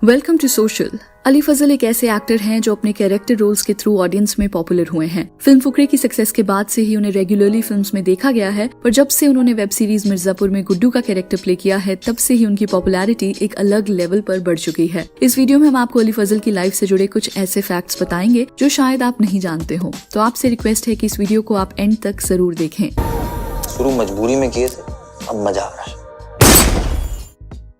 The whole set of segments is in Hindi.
Welcome to social. Ali Fazal एक ऐसे एक्टर हैं जो अपने कैरेक्टर रोल्स के थ्रू ऑडियंस में पॉपुलर हुए हैं। फिल्म फुकरे की सक्सेस के बाद से ही उन्हें रेगुलरली फिल्म्स में देखा गया है, पर जब से उन्होंने वेब सीरीज मिर्जापुर में गुड्डू का कैरेक्टर प्ले किया है तब से ही उनकी पॉपुलैरिटी एक अलग लेवल पर बढ़ चुकी है। इस वीडियो में हम आपको अली फजल की लाइफ से जुड़े कुछ ऐसे फैक्ट्स बताएंगे जो शायद आप नहीं जानते हो, तो आपसे रिक्वेस्ट है कि इस वीडियो को आप एंड तक जरूर देखें। शुरू मजबूरी में किए थे, अब मजा आ रहा है।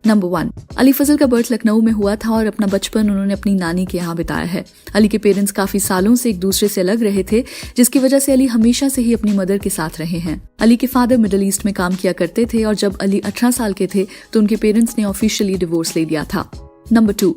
नंबर 1, अली फजल का बर्थ लखनऊ में हुआ था और अपना बचपन उन्होंने अपनी नानी के यहाँ बिताया है। अली के पेरेंट्स काफी सालों से एक दूसरे से अलग रहे थे, जिसकी वजह से अली हमेशा से ही अपनी मदर के साथ रहे हैं। अली के फादर मिडिल ईस्ट में काम किया करते थे और जब अली 18 साल के थे तो उनके पेरेंट्स ने ऑफिशियली डिवोर्स ले लिया था। नंबर 2,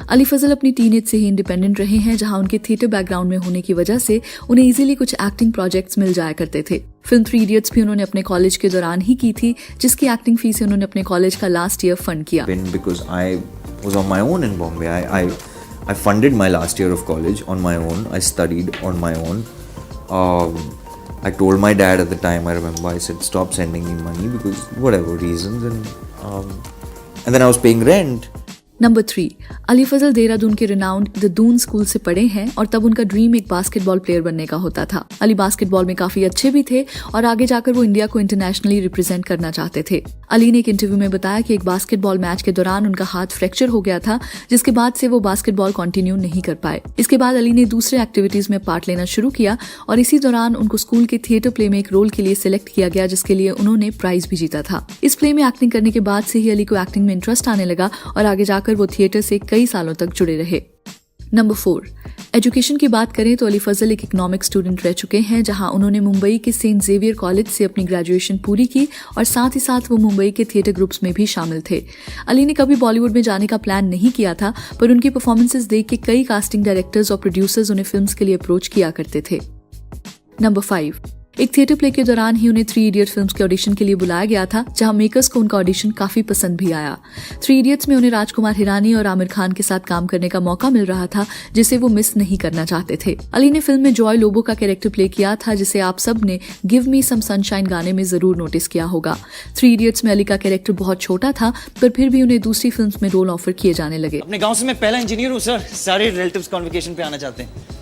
अली फजल अपनी टीनेज से ही इंडिपेंडेंट रहे हैं, जहां उनके थिएटर बैकग्राउंड में होने की वजह से उन्हें इजीली कुछ एक्टिंग प्रोजेक्ट्स मिल जाया करते थे। फिल्म 3 इडियट्स भी उन्होंने अपने कॉलेज के दौरान ही की थी, जिसकी एक्टिंग फीस से उन्होंने अपने कॉलेज का लास्ट ईयर फंड किया। Because I was on my own in Bombay. I funded my last year of college on my own. I studied on my own. I told my dad at the time, I remember, I said, stop sending me money because whatever reasons. And then I was paying rent. Number 3, Ali Fazal Dehradun के रिनाउंड द दून स्कूल से पढ़े हैं और तब उनका ड्रीम एक बास्केटबॉल प्लेयर बनने का होता था। अली बास्केटबॉल में काफी अच्छे भी थे और आगे जाकर वो इंडिया को इंटरनेशनली रिप्रेजेंट करना चाहते थे। अली ने एक इंटरव्यू में बताया कि एक बास्केटबॉल मैच के दौरान उनका हाथ फ्रैक्चर हो गया था, जिसके बाद से वो बास्केटबॉल कंटिन्यू नहीं कर पाए। इसके बाद अली ने दूसरे एक्टिविटीज में पार्ट लेना शुरू किया और इसी दौरान उनको स्कूल के थिएटर प्ले में एक रोल के लिए सिलेक्ट किया गया, जिसके लिए उन्होंने प्राइज भी जीता था। इस प्ले में एक्टिंग करने के बाद से ही अली को एक्टिंग में इंटरेस्ट आने लगा और आगे जाकर वो थिएटर से कई सालों तक जुड़े रहे। नंबर 4, एजुकेशन की बात करें तो अली फजल एक इकोनॉमिक्स स्टूडेंट रह चुके हैं, जहां उन्होंने मुंबई के सेंट जेवियर कॉलेज से अपनी ग्रेजुएशन पूरी की और साथ ही साथ वो मुंबई के थिएटर ग्रुप्स में भी शामिल थे। अली ने कभी बॉलीवुड में जाने का प्लान नहीं किया था, पर उनकी परफॉर्मेंसेस देख के कई कास्टिंग डायरेक्टर्स और प्रोड्यूसर्स उन्हें फिल्म्स के लिए अप्रोच किया करते थे। नंबर 5, एक थिएटर प्ले के दौरान ही उन्हें 3 इडियट फिल्म्स के ऑडिशन के लिए बुलाया गया था, जहां मेकर्स को उनका ऑडिशन काफी पसंद भी आया। 3 इडियट्स में उन्हें राजकुमार हिरानी और आमिर खान के साथ काम करने का मौका मिल रहा था, जिसे वो मिस नहीं करना चाहते थे। अली ने फिल्म में जॉय लोबो का कैरेक्टर प्ले किया था, जिसे आप सब ने गिव मी सम सनशाइन गाने में जरूर नोटिस किया होगा। 3 इडियट्स में अली का कैरेक्टर बहुत छोटा था, पर फिर भी उन्हें दूसरी फिल्म्स में रोल ऑफर किए जाने लगे। अपने गाँव से मैं पहला इंजीनियर हूँ सर, सारे रिलेटिव्स कॉन्वोकेशन पे आना चाहते हैं।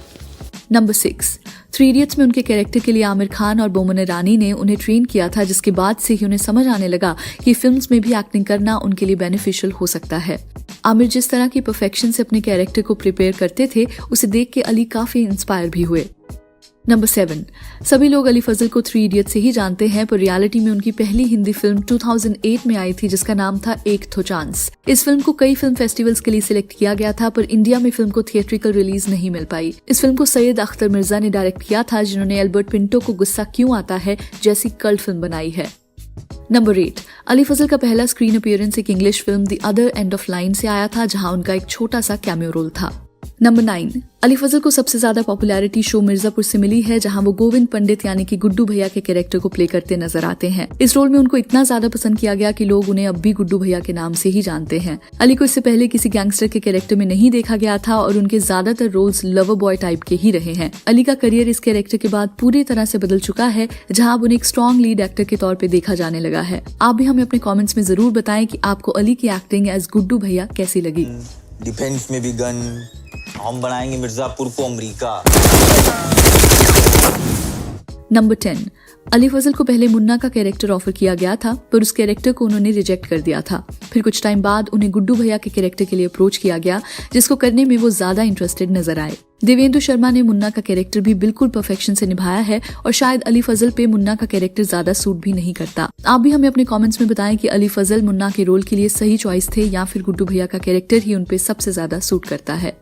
नंबर 6, 3 इडियट्स में उनके कैरेक्टर के लिए आमिर खान और बोमन ईरानी ने उन्हें ट्रेन किया था, जिसके बाद से ही उन्हें समझ आने लगा कि फिल्म्स में भी एक्टिंग करना उनके लिए बेनिफिशियल हो सकता है। आमिर जिस तरह की परफेक्शन से अपने कैरेक्टर को प्रिपेयर करते थे, उसे देख के अली काफी इंस्पायर भी हुए। नंबर 7, सभी लोग अली फजल को 3 इडियट से ही जानते हैं, पर रियलिटी में उनकी पहली हिंदी फिल्म 2008 में आई थी, जिसका नाम था एक थो चांस। इस फिल्म को कई फिल्म फेस्टिवल्स के लिए सिलेक्ट किया गया था, पर इंडिया में फिल्म को थिएट्रिकल रिलीज नहीं मिल पाई। इस फिल्म को सैयद अख्तर मिर्जा ने डायरेक्ट किया था, जिन्होंने एल्बर्ट पिंटो को गुस्सा क्यों आता है जैसी कल्ट फिल्म बनाई है। नंबर 8, अली फजल का पहला स्क्रीन अपीयरेंस एक English film the other end of line से आया था, जहां उनका एक छोटा सा कैमियो रोल था। नंबर 9, अली फजल को सबसे ज्यादा पॉपुलैरिटी शो मिर्जापुर से मिली है, जहां वो गोविंद पंडित यानी कि गुड्डू भैया के कैरेक्टर को प्ले करते नजर आते हैं। इस रोल में उनको इतना ज्यादा पसंद किया गया कि लोग उन्हें अब भी गुड्डू भैया के नाम से ही जानते हैं। अली को इससे पहले किसी गैंगस्टर के कैरेक्टर में नहीं देखा गया था और उनके ज्यादातर रोल्स लवर बॉय टाइप के ही रहे हैं। अली का करियर इस कैरेक्टर के बाद पूरी तरह से बदल चुका है, जहाँ अब उन्हें एक स्ट्रॉन्ग लीड एक्टर के तौर पर देखा जाने लगा है। आप भी हमें अपने कॉमेंट्स में जरूर बताएं कि आपको अली की एक्टिंग एज गुड्डू भैया कैसी लगी। डिफेंस में भी गन, हम बनाएंगे मिर्जापुर को अमेरिका। नंबर 10, अली फजल को पहले मुन्ना का कैरेक्टर ऑफर किया गया था, पर उस कैरेक्टर को उन्होंने रिजेक्ट कर दिया था। फिर कुछ टाइम बाद उन्हें गुड्डू भैया के कैरेक्टर के लिए अप्रोच किया गया, जिसको करने में वो ज्यादा इंटरेस्टेड नजर आए। देवेंद्र शर्मा ने मुन्ना का कैरेक्टर भी बिल्कुल परफेक्शन से निभाया है और शायद अली फजल पे मुन्ना का कैरेक्टर ज्यादा सूट भी नहीं करता। आप भी हमें अपने कमेंट्स में बताएं कि अली फजल मुन्ना के रोल के लिए सही चॉइस थे या फिर गुड्डू भैया का कैरेक्टर ही उनपे सबसे ज्यादा सूट करता है।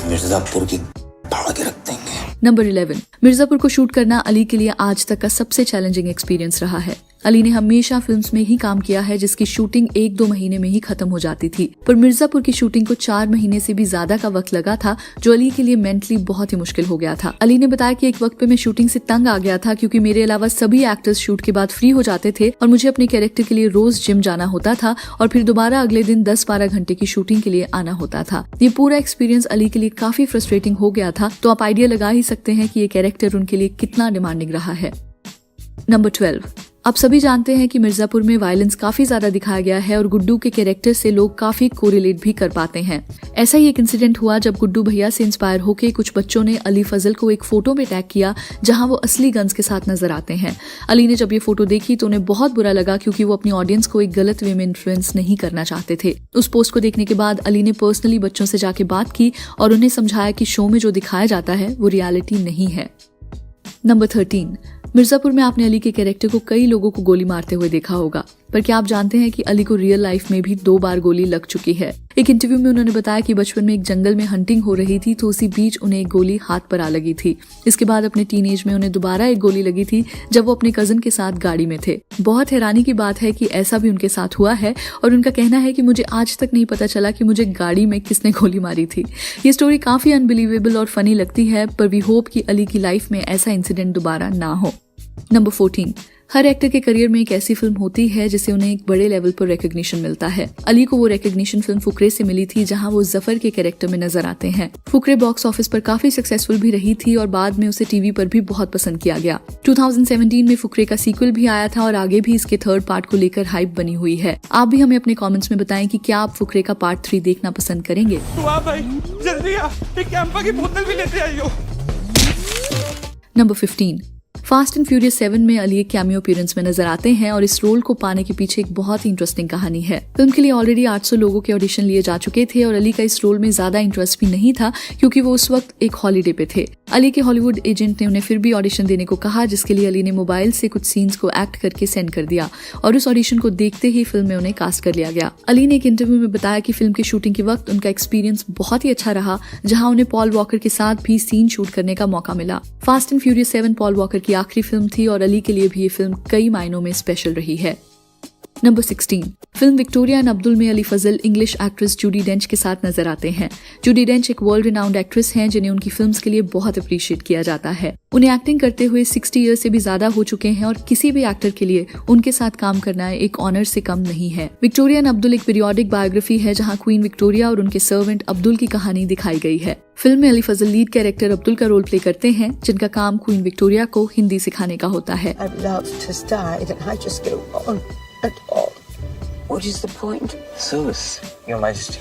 मिर्जापुर की भाड़ के रख देंगे। नंबर 11, मिर्जापुर को शूट करना अली के लिए आज तक का सबसे चैलेंजिंग एक्सपीरियंस रहा है। अली ने हमेशा फिल्म्स में ही काम किया है, जिसकी शूटिंग 1-2 महीने में ही खत्म हो जाती थी, पर मिर्जापुर की शूटिंग को 4 महीने से भी ज्यादा का वक्त लगा था, जो अली के लिए मेंटली बहुत ही मुश्किल हो गया था। अली ने बताया कि एक वक्त पे मैं शूटिंग से तंग आ गया था, क्योंकि मेरे अलावा सभी एक्टर्स शूट के बाद फ्री हो जाते थे और मुझे अपने कैरेक्टर के लिए रोज जिम जाना होता था और फिर दोबारा अगले दिन 10-12 घंटे की शूटिंग के लिए आना होता था। ये पूरा एक्सपीरियंस अली के लिए काफी फ्रस्ट्रेटिंग हो गया था, तो आप आइडिया लगा ही सकते हैं कि ये कैरेक्टर उनके लिए कितना डिमांडिंग रहा है। नंबर 12, आप सभी जानते हैं कि मिर्जापुर में वायलेंस काफी ज्यादा दिखाया गया है और गुड्डू के कैरेक्टर से लोग काफी कोरिलेट भी कर पाते हैं। ऐसा ही एक इंसिडेंट हुआ जब गुड्डू भैया से इंस्पायर होकर कुछ बच्चों ने अली फजल को एक फोटो में टैग किया जहां वो असली गन्स के साथ नजर आते हैं। अली ने जब ये फोटो देखी तो उन्हें बहुत बुरा लगा क्योंकि वो अपनी ऑडियंस को एक गलत वे में इन्फ्लुएंस नहीं करना चाहते थे। उस पोस्ट को देखने के बाद अली ने पर्सनली बच्चों से जाके बात की और उन्हें समझाया कि शो में जो दिखाया जाता है वो रियलिटी नहीं है। नंबर 13, मिर्जापुर में आपने अली के कैरेक्टर को कई लोगों को गोली मारते हुए देखा होगा, पर क्या आप जानते हैं कि अली को रियल लाइफ में भी 2 बार गोली लग चुकी है। एक इंटरव्यू में उन्होंने बताया कि बचपन में एक जंगल में हंटिंग हो रही थी तो उसी बीच उन्हें एक गोली हाथ पर आ लगी थी। इसके बाद अपने टीनेज में उन्हें दोबारा एक गोली लगी थी जब वो अपने कजन के साथ गाड़ी में थे। बहुत हैरानी की बात है कि ऐसा भी उनके साथ हुआ है और उनका कहना है कि मुझे आज तक नहीं पता चला कि मुझे गाड़ी में किसने गोली मारी थी। ये स्टोरी काफी अनबिलीवेबल और फनी लगती है, पर वी होप कि अली की लाइफ में ऐसा इंसिडेंट दोबारा ना हो। नंबर 14, हर एक्टर के करियर में एक ऐसी फिल्म होती है जिससे उन्हें एक बड़े लेवल पर रिकॉग्निशन मिलता है। अली को वो रिकॉग्निशन फिल्म फुकरे से मिली थी जहां वो जफर के कैरेक्टर में नजर आते हैं। फुकरे बॉक्स ऑफिस पर काफी सक्सेसफुल भी रही थी और बाद में उसे टीवी पर भी बहुत पसंद किया गया। 2017 में फुकरे का सीक्वल भी आया था और आगे भी इसके 3rd पार्ट को लेकर हाइप बनी हुई है। आप भी हमें अपने कॉमेंट्स में बताएं कि क्या आप फुकरे का पार्ट 3 देखना पसंद करेंगे। भाई जल्दी आ, एक कैंपा की बोतल भी लेते आइयो। नंबर 15, फास्ट एंड फ्यूरियस 7 में अली एक कैमियो अपीयरेंस में नजर आते हैं और इस रोल को पाने के पीछे एक बहुत ही इंटरेस्टिंग कहानी है। फिल्म के लिए ऑलरेडी 800 लोगों के ऑडिशन लिए जा चुके थे और अली का इस रोल में ज्यादा इंटरेस्ट भी नहीं था क्योंकि वो उस वक्त एक हॉलीडे पे थे। अली के हॉलीवुड एजेंट ने उन्हें फिर भी ऑडिशन देने को कहा, जिसके लिए अली ने मोबाइल से कुछ सीन्स को एक्ट करके सेंड कर दिया और उस ऑडिशन को देखते ही फिल्म में उन्हें कास्ट कर लिया गया। अली ने एक इंटरव्यू में बताया कि फिल्म की शूटिंग के वक्त उनका एक्सपीरियंस बहुत ही अच्छा रहा, जहां उन्हें पॉल वॉकर के साथ भी सीन शूट करने का मौका मिला। Fast and furious 7 Paul walker की आखिरी फिल्म थी और अली के लिए भी ये फिल्म कई मायनों में स्पेशल रही है। Number 16, film Victoria and Abdul में Ali Fazal English actress Judy डेंच के साथ नजर आते हैं। जूडी डेंच एक वर्ल्ड रिनाउंड एक्ट्रेस हैं जिन्हें उनकी फिल्म्स के लिए बहुत अप्रिशिएट किया जाता है। उन्हें एक्टिंग करते हुए 60 ईयर से भी ज्यादा हो चुके हैं और किसी भी एक्टर के लिए उनके साथ काम करना एक ऑनर से कम नहीं है। विक्टोरिया एंड अब्दुल एक पीरियोडिक बायोग्राफी है जहां क्वीन विक्टोरिया और उनके सर्वेंट अब्दुल की कहानी दिखाई गई है। फिल्म में अली फजल लीड कैरेक्टर अब्दुल का रोल प्ले करते हैं, जिनका काम क्वीन विक्टोरिया को हिंदी सिखाने का होता है। At all. What is the point? Service, Your Majesty.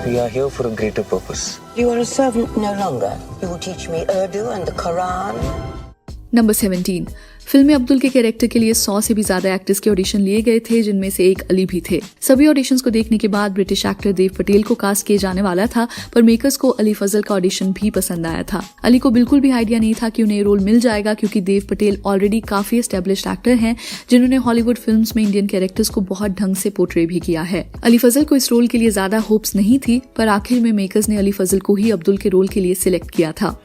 We are here for a greater purpose. You are a servant no longer. You will teach me Urdu and the Quran. Number 17, film में अब्दुल के कैरेक्टर के लिए 100 से भी ज्यादा एक्टर्स के ऑडिशन लिए गए थे, जिनमें से एक अली भी थे। सभी ऑडिशंस को देखने के बाद ब्रिटिश एक्टर देव पटेल को कास्ट किए जाने वाला था, पर मेकर्स को अली फजल का ऑडिशन भी पसंद आया था। अली को बिल्कुल भी आइडिया नहीं था कि उन्हें ये रोल मिल जाएगा क्योंकि देव पटेल ऑलरेडी काफी एस्टेब्लिश्ड एक्टर हैं जिन्होंने हॉलीवुड फिल्म्स में इंडियन कैरेक्टर्स को बहुत ढंग से पोर्ट्रे भी किया है। अली फजल को इस रोल के लिए ज्यादा होप्स नहीं थी, पर आखिर में मेकर्स ने अली फजल को ही अब्दुल के रोल के लिए सिलेक्ट किया था।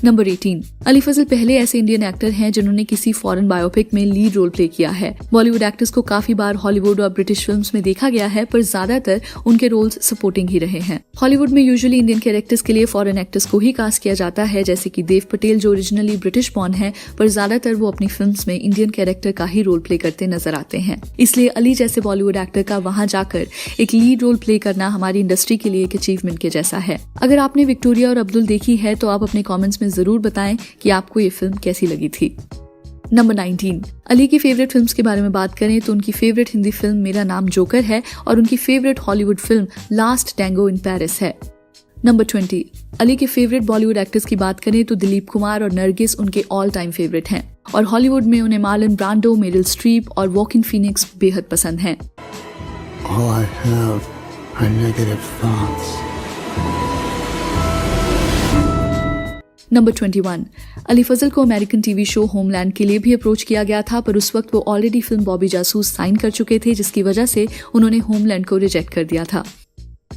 नंबर 18, अली फजल पहले ऐसे इंडियन एक्टर हैं जिन्होंने किसी फॉरेन बायोपिक में लीड रोल प्ले किया है। बॉलीवुड एक्टर्स को काफी बार हॉलीवुड और ब्रिटिश फिल्म्स में देखा गया है, पर ज्यादातर उनके रोल्स सपोर्टिंग ही रहे हैं। हॉलीवुड में यूजुअली इंडियन कैरेक्टर्स के लिए फॉरेन एक्टर्स को ही कास्ट किया जाता है, जैसे कि देव पटेल जो ओरिजिनली ब्रिटिश बॉर्न है, पर ज्यादातर वो अपनी फिल्म्स में इंडियन कैरेक्टर का ही रोल प्ले करते नजर आते हैं। इसलिए अली जैसे बॉलीवुड एक्टर का वहां जाकर एक लीड रोल प्ले करना हमारी इंडस्ट्री के लिए एक अचीवमेंट के जैसा है। अगर आपने विक्टोरिया और अब्दुल देखी है तो आप अपने कॉमेंट्स में जरूर बताएं कि आपको ये फिल्म कैसी लगी थी। नंबर 19, अली की फेवरेट फिल्म्स के बारे में बात करें तो उनकी फेवरेट हिंदी फिल्म मेरा नाम जोकर है और उनकी favourite Hollywood film last tango in Paris है। नंबर 20, अली के फेवरेट बॉलीवुड एक्टर्स की बात करें तो दिलीप कुमार और नरगिस उनके ऑल टाइम फेवरेट हैं और हॉलीवुड में उन्हें मार्लन ब्रांडो, मेरिल स्ट्रीप और वॉकिन फीनिक्स बेहद पसंद हैं। All I have are negative thoughts. Number 21, Ali Fazal को अमेरिकन टीवी शो होमलैंड के लिए भी अप्रोच किया गया था, पर उस वक्त वो already film Bobby Jasoos sign कर चुके थे, जिसकी वजह से उन्होंने होमलैंड को रिजेक्ट कर दिया था।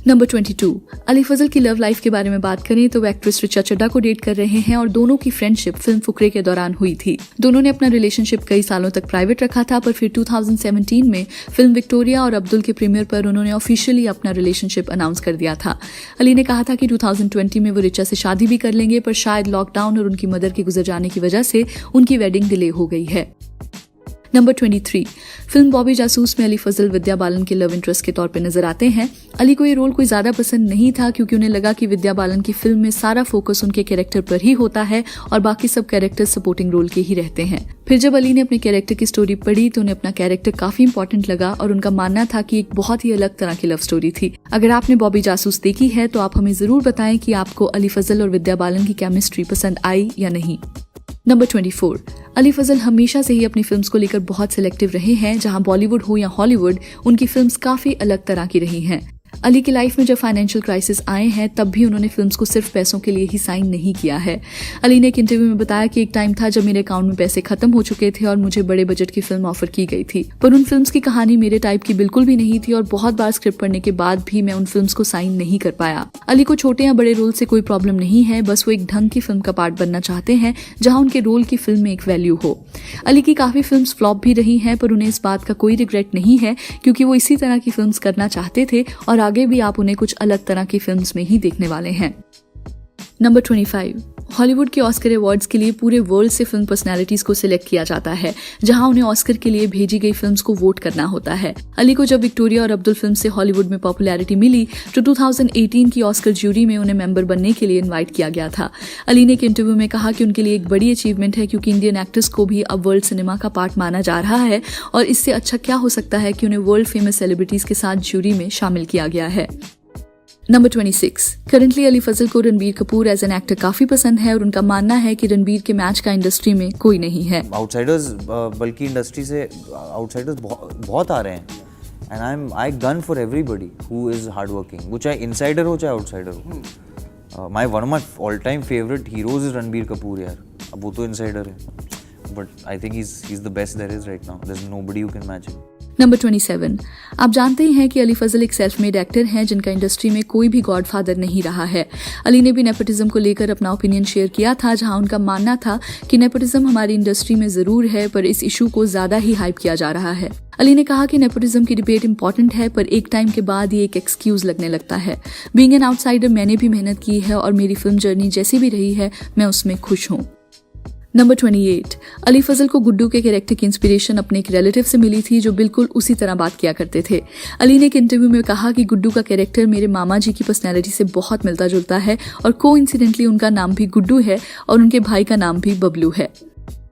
नंबर 22, अली फजल की लव लाइफ के बारे में बात करें तो वो एक्ट्रेस रिचा चड्ढा को डेट कर रहे हैं और दोनों की फ्रेंडशिप फिल्म फुकरे के दौरान हुई थी। दोनों ने अपना रिलेशनशिप कई सालों तक प्राइवेट रखा था, पर फिर 2017 में फिल्म विक्टोरिया और अब्दुल के प्रीमियर पर उन्होंने ऑफिशियली अपना रिलेशनशिप अनाउंस कर दिया था। अली ने कहा था कि 2020 में वो रिचा से शादी भी कर लेंगे, पर शायद लॉकडाउन और उनकी मदर के गुजर जाने की वजह से उनकी वेडिंग डिले हो गई है। नंबर 23, फिल्म बॉबी जासूस में अली फजल विद्या बालन के लव इंटरेस्ट के तौर पे नजर आते हैं। अली को ये रोल कोई ज्यादा पसंद नहीं था क्योंकि उन्हें लगा कि विद्या बालन की फिल्म में सारा फोकस उनके कैरेक्टर पर ही होता है और बाकी सब कैरेक्टर सपोर्टिंग रोल के ही रहते हैं। फिर जब अली ने अपने कैरेक्टर की स्टोरी पढ़ी तो उन्हें अपना कैरेक्टर काफी इंपॉर्टेंट लगा और उनका मानना था कि एक बहुत ही अलग तरह की लव स्टोरी थी। अगर आपने बॉबी जासूस देखी है तो आप हमें जरूर बताएं कि आपको अली फजल और विद्या बालन की केमिस्ट्री पसंद आई या नहीं। नंबर 24, अली फजल हमेशा से ही अपनी फिल्म्स को लेकर बहुत सिलेक्टिव रहे हैं। जहां बॉलीवुड हो या हॉलीवुड, उनकी फिल्म्स काफी अलग तरह की रही हैं। अली की लाइफ में जब फाइनेंशियल क्राइसिस आए हैं तब भी उन्होंने फिल्म्स को सिर्फ पैसों के लिए ही साइन नहीं किया है। अली ने एक इंटरव्यू में बताया कि एक टाइम था जब मेरे अकाउंट में पैसे खत्म हो चुके थे और मुझे बड़े बजट की फिल्म ऑफर की गई थी, पर उन फिल्म्स की कहानी मेरे टाइप की बिल्कुल भी नहीं थी और बहुत बार स्क्रिप्ट पढ़ने के बाद भी मैं उन फिल्म्स को साइन नहीं कर पाया। अली को छोटे या बड़े रोल से कोई प्रॉब्लम नहीं है, बस वो एक ढंग की फिल्म का पार्ट बनना चाहते हैं जहां उनके रोल की फिल्म में एक वैल्यू हो। अली की काफी फिल्म्स फ्लॉप भी रही हैं, पर उन्हें इस बात का कोई रिग्रेट नहीं है क्योंकि वो इसी तरह की फिल्म्स करना चाहते थे और आगे भी आप उन्हें कुछ अलग तरह की फिल्म्स में ही देखने वाले हैं। नंबर 25, हॉलीवुड के ऑस्कर अवार्ड्स के लिए पूरे वर्ल्ड से फिल्म पर्सनालिटीज को सिलेक्ट किया जाता है जहां उन्हें ऑस्कर के लिए भेजी गई फिल्म्स को वोट करना होता है। अली को जब विक्टोरिया और अब्दुल फिल्म से हॉलीवुड में पॉपुलैरिटी मिली तो 2018 की ऑस्कर ज्यूरी में उन्हें मेंबर बनने के लिए इनवाइट किया गया था। अली ने एक इंटरव्यू में कहा कि उनके लिए एक बड़ी अचीवमेंट है क्योंकि इंडियन एक्टर्स को भी अब वर्ल्ड सिनेमा का पार्ट माना जा रहा है और इससे अच्छा क्या हो सकता है कि उन्हें वर्ल्ड फेमस सेलिब्रिटीज के साथ ज्यूरी में शामिल किया गया है। नंबर 26, करंटली अली फजल को Ranbir Kapoor as an actor काफी पसंद है और उनका मानना है कि रणबीर के मैच का इंडस्ट्री में कोई नहीं है। आउटसाइडर्स बल्कि इंडस्ट्री से आउटसाइडर्स बहुत आ रहे हैं and I gun for everybody who is hard working, वो चाहे इनसाइडर हो चाहे आउटसाइडर हो। One of my all time favourite heroes is Ranbir Kapoor यार। अब वो तो इनसाइडर है but I think he is the best there is right now, there is nobody who can match him. Number 27, आप जानते ही हैं कि अली फजल एक सेल्फ मेड एक्टर हैं जिनका इंडस्ट्री में कोई भी गॉडफादर नहीं रहा है। अली ने भी नेपोटिज्म को लेकर अपना ओपिनियन शेयर किया था जहां उनका मानना था कि नेपोटिज्म हमारी इंडस्ट्री में जरूर है पर इस इशू को ज्यादा ही हाइप किया जा रहा है। अली ने कहा कि नेपोटिज्म की डिबेट इंपॉर्टेंट है पर एक टाइम के बाद ये एक एक्सक्यूज लगने लगता है। बीइंग एन आउटसाइडर मैंने भी मेहनत की है और मेरी फिल्म जर्नी जैसी भी रही है मैं उसमें खुश हूँ। नंबर 28, अली फजल को गुड्डू के कैरेक्टर की इंस्पिरेशन अपने एक रिलेटिव से मिली थी जो बिल्कुल उसी तरह बात किया करते थे। अली ने एक इंटरव्यू में कहा कि गुड्डू का कैरेक्टर मेरे मामा जी की पर्सनैलिटी से बहुत मिलता जुलता है और कोइंसिडेंटली उनका नाम भी गुड्डू है और उनके भाई का नाम भी बबलू है।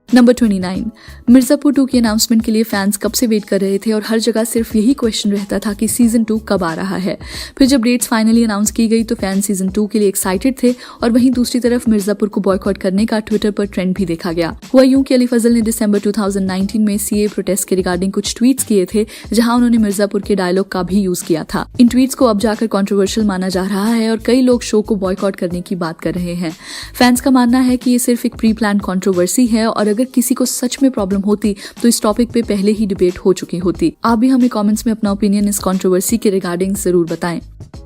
नंबर 29, मिर्जापुर 2 की अनाउंसमेंट के लिए फैंस कब से वेट कर रहे थे और हर जगह सिर्फ यही क्वेश्चन रहता था कि सीजन 2 कब आ रहा है। फिर जब डेट्स फाइनली अनाउंस की गई तो फैंस सीजन 2 के लिए एक्साइटेड थे और वहीं दूसरी तरफ मिर्जापुर को बॉयकॉट करने का ट्विटर पर ट्रेंड भी देखा गया। हुआ यूं कि अली फजल ने दिसंबर 2019 में सीए प्रोटेस्ट के रिगार्डिंग कुछ ट्वीट्स किए थे जहां उन्होंने मिर्जापुर के डायलॉग का भी यूज किया था। इन ट्वीट्स को अब जाकर कंट्रोवर्शियल माना जा रहा है और कई लोग शो को बॉयकॉट करने की बात कर रहे हैं। फैंस का मानना है कि ये सिर्फ एक प्री प्लान कंट्रोवर्सी है और अगर किसी को सच में प्रॉब्लम होती तो इस टॉपिक पे पहले ही डिबेट हो चुकी होती। आप भी हमें कमेंट्स में अपना ओपिनियन इस कंट्रोवर्सी के रिगार्डिंग जरूर बताएं।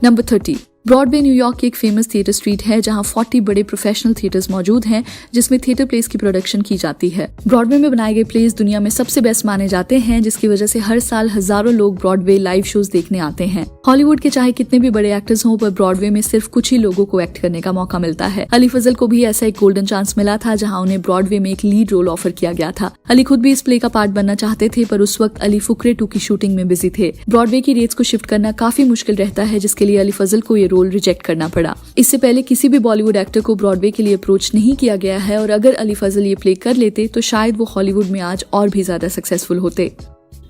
नंबर 30, ब्रॉडवे न्यूयॉर्क की एक फेमस थिएटर स्ट्रीट है जहां 40 बड़े प्रोफेशनल थिएटर्स मौजूद हैं जिसमें थिएटर प्लेस की प्रोडक्शन की जाती है। ब्रॉडवे में बनाए गए प्लेस दुनिया में सबसे बेस्ट माने जाते हैं जिसकी वजह से हर साल हजारों लोग ब्रॉडवे लाइव शोज देखने आते हैं। हॉलीवुड के चाहे कितने भी बड़े एक्टर्स हों पर ब्रॉडवे में सिर्फ कुछ ही लोगों को एक्ट करने का मौका मिलता है। अली फजल को भी ऐसा एक गोल्डन चांस मिला था जहां उन्हें ब्रॉडवे में एक लीड रोल ऑफर किया गया था। अली खुद भी इस प्ले का पार्ट बनना चाहते थे पर उस वक्त अली फुकरे 2 की शूटिंग में बिजी थे। ब्रॉडवे की रेट्स को शिफ्ट करना काफी मुश्किल रहता है जिसके लिए अली फजल को ये रोल रिजेक्ट करना पड़ा। इससे पहले किसी भी बॉलीवुड एक्टर को ब्रॉडवे के लिए अप्रोच नहीं किया गया है और अगर अली फजल ये प्ले कर लेते तो शायद वो हॉलीवुड में आज और भी ज्यादा सक्सेसफुल होते।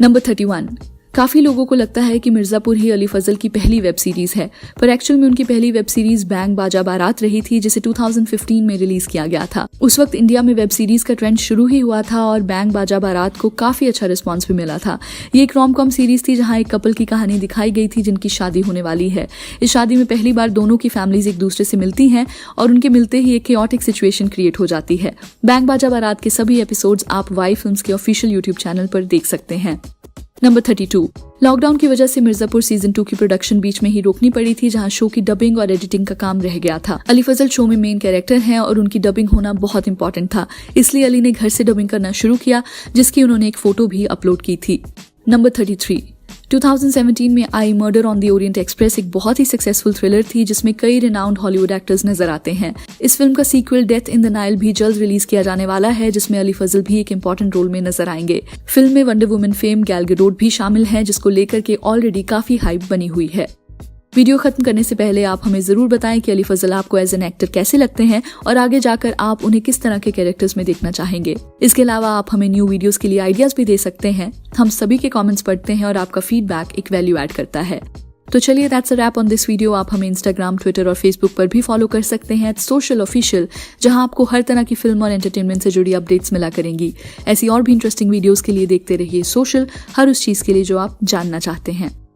नंबर 31, काफी लोगों को लगता है कि मिर्जापुर ही अली फजल की पहली वेब सीरीज है पर एक्चुअल में उनकी पहली वेब सीरीज बैंग बाजा बारात रही थी जिसे 2015 में रिलीज किया गया था। उस वक्त इंडिया में वेब सीरीज का ट्रेंड शुरू ही हुआ था और बैंग बाजा बारात को काफी अच्छा रिस्पांस भी मिला था। ये एक रोम-कॉम सीरीज थी जहां एक कपल की कहानी दिखाई गई थी जिनकी शादी होने वाली है। इस शादी में पहली बार दोनों की फैमिलीज एक दूसरे से मिलती हैं और उनके मिलते ही एक केओटिक सिचुएशन क्रिएट हो जाती है। बैंग बाजा बारात के सभी एपिसोड्स आप वाई फिल्म्स के ऑफिशियल यूट्यूब चैनल पर देख सकते हैं। नंबर 32, लॉकडाउन की वजह से मिर्जापुर सीजन 2 की प्रोडक्शन बीच में ही रोकनी पड़ी थी जहां शो की डबिंग और एडिटिंग का काम रह गया था। अली फजल शो में मेन कैरेक्टर हैं और उनकी डबिंग होना बहुत इंपॉर्टेंट था, इसलिए अली ने घर से डबिंग करना शुरू किया जिसकी उन्होंने एक फोटो भी अपलोड की थी। नंबर 33, 2017 में आई Murder on the Orient Express एक बहुत ही सक्सेसफुल थ्रिलर थी जिसमें कई रिनाउंड हॉलीवुड एक्टर्स नजर आते हैं। इस फिल्म का sequel death in the Nile भी जल्द रिलीज किया जाने वाला है, जिसमें अली फजल भी एक इंपॉर्टेंट रोल में नजर आएंगे। फिल्म में wonder woman fame Gal Gadot भी शामिल है, जिसको लेकर के ऑलरेडी काफी हाइप बनी हुई है। वीडियो खत्म करने से पहले आप हमें जरूर बताएं कि अली फजल आपको एज एन एक्टर कैसे लगते हैं और आगे जाकर आप उन्हें किस तरह के कैरेक्टर्स में देखना चाहेंगे। इसके अलावा आप हमें न्यू वीडियोस के लिए आइडियाज भी दे सकते हैं। हम सभी के कमेंट्स पढ़ते हैं और आपका फीडबैक एक वैल्यू ऐड करता है। तो चलिए that's a wrap on this video. आप हमें इंस्टाग्राम, ट्विटर और फेसबुक पर भी फॉलो कर सकते हैं @socialofficial, जहां आपको हर तरह की फिल्म और एंटरटेनमेंट से जुड़ी अपडेट्स मिला करेंगी। ऐसी और भी इंटरेस्टिंग वीडियोस के लिए देखते रहिए सोशल, हर उस चीज के लिए जो आप जानना चाहते हैं।